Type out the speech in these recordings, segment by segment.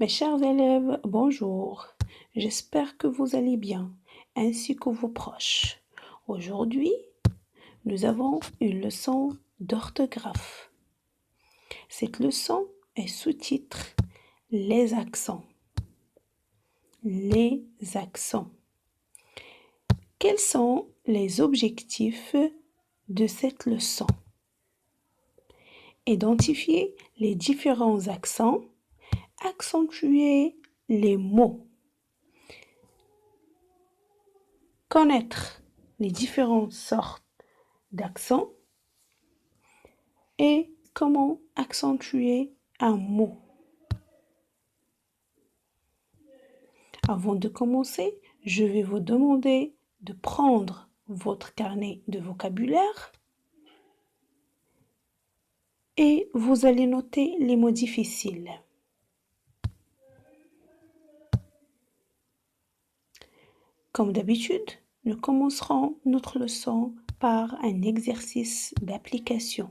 Mes chers élèves, bonjour. J'espère que vous allez bien, ainsi que vos proches. Aujourd'hui, nous avons une leçon d'orthographe. Cette leçon est sous-titre Les accents. Les accents. Quels sont les objectifs de cette leçon? Identifier les différents accents, accentuer les mots, connaître les différentes sortes d'accents et comment accentuer un mot. Avant de commencer, je vais vous demander de prendre votre carnet de vocabulaire et vous allez noter les mots difficiles. Comme d'habitude, nous commencerons notre leçon par un exercice d'application.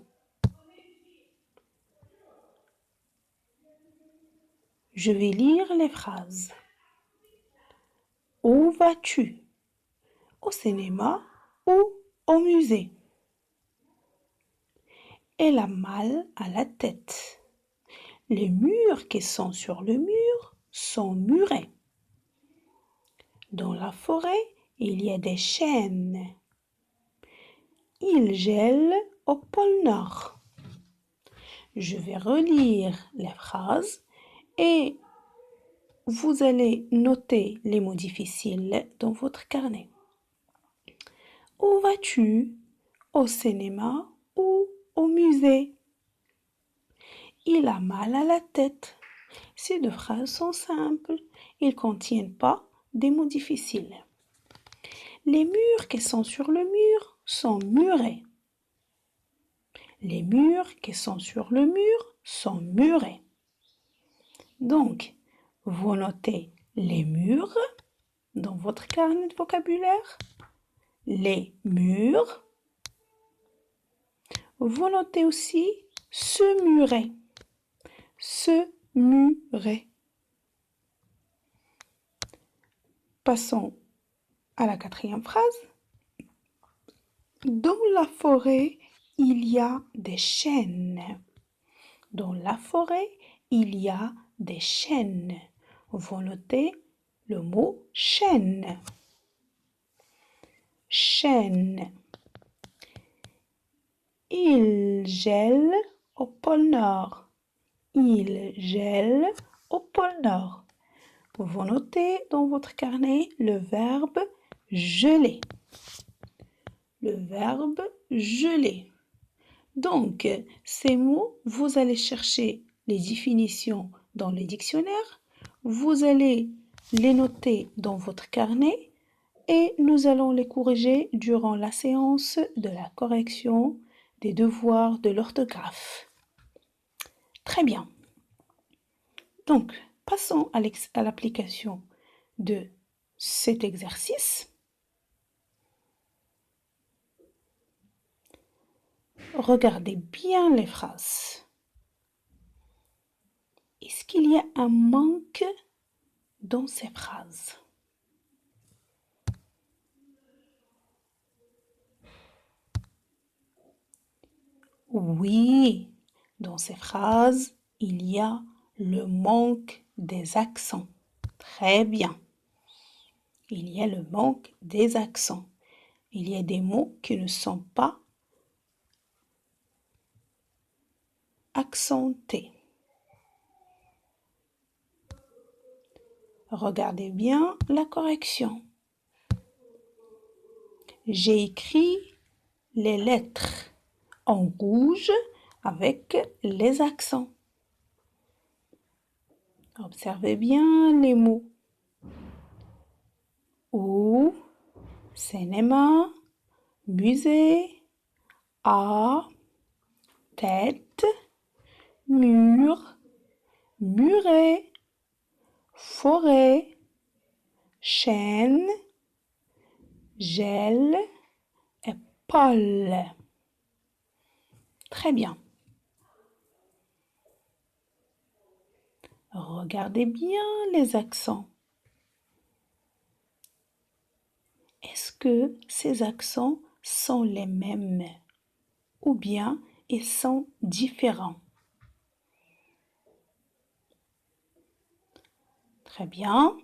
Je vais lire les phrases. Où vas-tu? Au cinéma ou au musée? Elle a mal à la tête. Les murs qui sont sur le mur sont murés. Dans la forêt, il y a des chênes. Il gèle au pôle Nord. Je vais relire les phrases et vous allez noter les mots difficiles dans votre carnet. Où vas-tu? Au cinéma ou au musée? Il a mal à la tête. Ces deux phrases sont simples. Ils ne contiennent pas des mots difficiles. Les murs qui sont sur le mur sont murés. Les murs qui sont sur le mur sont murés. Donc, vous notez les murs dans votre carnet de vocabulaire. Les murs. Vous notez aussi se murer. Se murer. Passons à la quatrième phrase. Dans la forêt, il y a des chênes. Dans la forêt, il y a des chênes. Vous notez le mot chêne. Chêne. Il gèle au pôle Nord. Il gèle au pôle Nord. Vous notez dans votre carnet le verbe geler. Le verbe geler. Donc, ces mots, vous allez chercher les définitions dans les dictionnaires, vous allez les noter dans votre carnet et nous allons les corriger durant la séance de la correction des devoirs de l'orthographe. Très bien. Donc, passons à l'application de cet exercice. Regardez bien les phrases. Est-ce qu'il y a un manque dans ces phrases? Oui, dans ces phrases, il y a le manque des accents. Très bien. Il y a le manque des accents. Il y a des mots qui ne sont pas accentés. Regardez bien la correction. J'ai écrit les lettres en rouge avec les accents. Observez bien les mots. Où, cinéma, musée, à, tête, mur, muret, forêt, chêne, gel et pôle. Très bien. Regardez bien les accents. Est-ce que ces accents sont les mêmes ou bien ils sont différents? Très bien,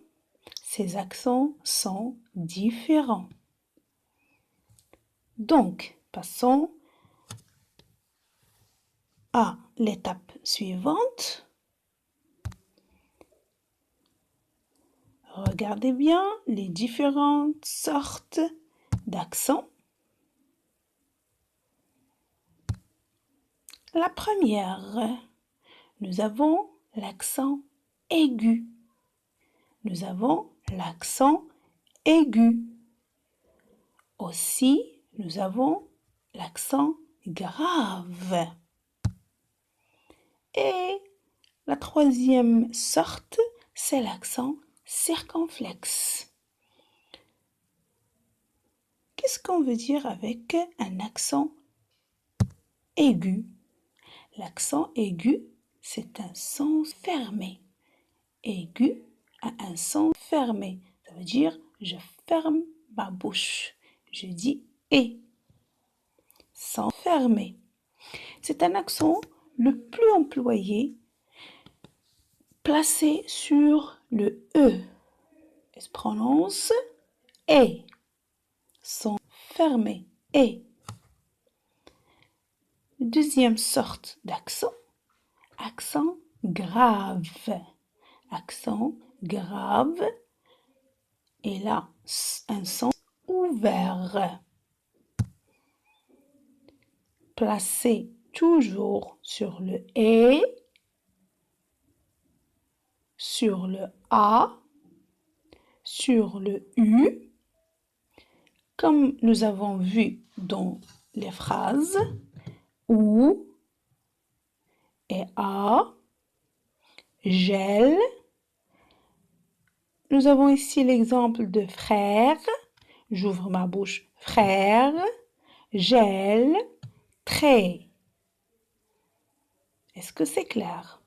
ces accents sont différents. Donc, passons à l'étape suivante. Regardez bien les différentes sortes d'accents. La première, nous avons l'accent aigu. Nous avons l'accent aigu. Aussi, nous avons l'accent grave. Et la troisième sorte, c'est l'accent circonflexe. Qu'est-ce qu'on veut dire avec un accent aigu? L'accent aigu, c'est un son fermé. Aigu a un son fermé. Ça veut dire je ferme ma bouche. Je dis et. Son fermé. C'est un accent le plus employé placé sur le E. Il se prononce et. Son fermé et. Deuxième sorte d'accent, accent grave. Accent grave et là un son ouvert. Placé toujours sur le E, sur le A, sur le U, comme nous avons vu dans les phrases ou et A, gel. Nous avons ici l'exemple de frère. J'ouvre ma bouche. Frère, gel, trait. Est-ce que c'est clair?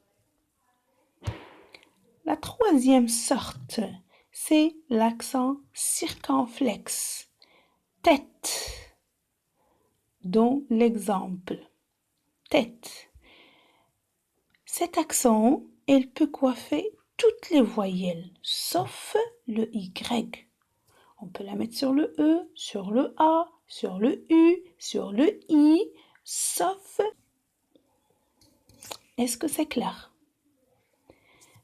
La troisième sorte, c'est l'accent circonflexe. Tête. Dans l'exemple. Tête. Cet accent, il peut coiffer toutes les voyelles, sauf le Y. On peut la mettre sur le E, sur le A, sur le U, sur le I, sauf... Est-ce que c'est clair?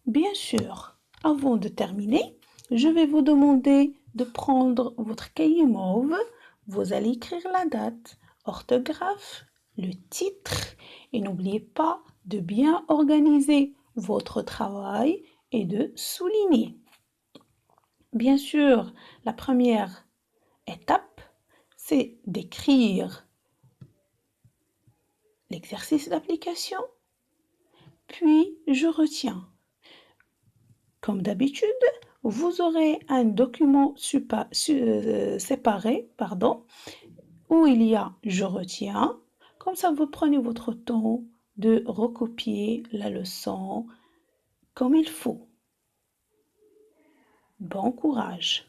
Bien sûr, avant de terminer, je vais vous demander de prendre votre cahier mauve. Vous allez écrire la date, orthographe, le titre et n'oubliez pas de bien organiser votre travail et de souligner. Bien sûr, la première étape, c'est d'écrire l'exercice d'application, puis je retiens. Comme d'habitude, vous aurez un document séparé, où il y a je retiens. Comme ça, vous prenez votre temps de recopier la leçon comme il faut. Bon courage!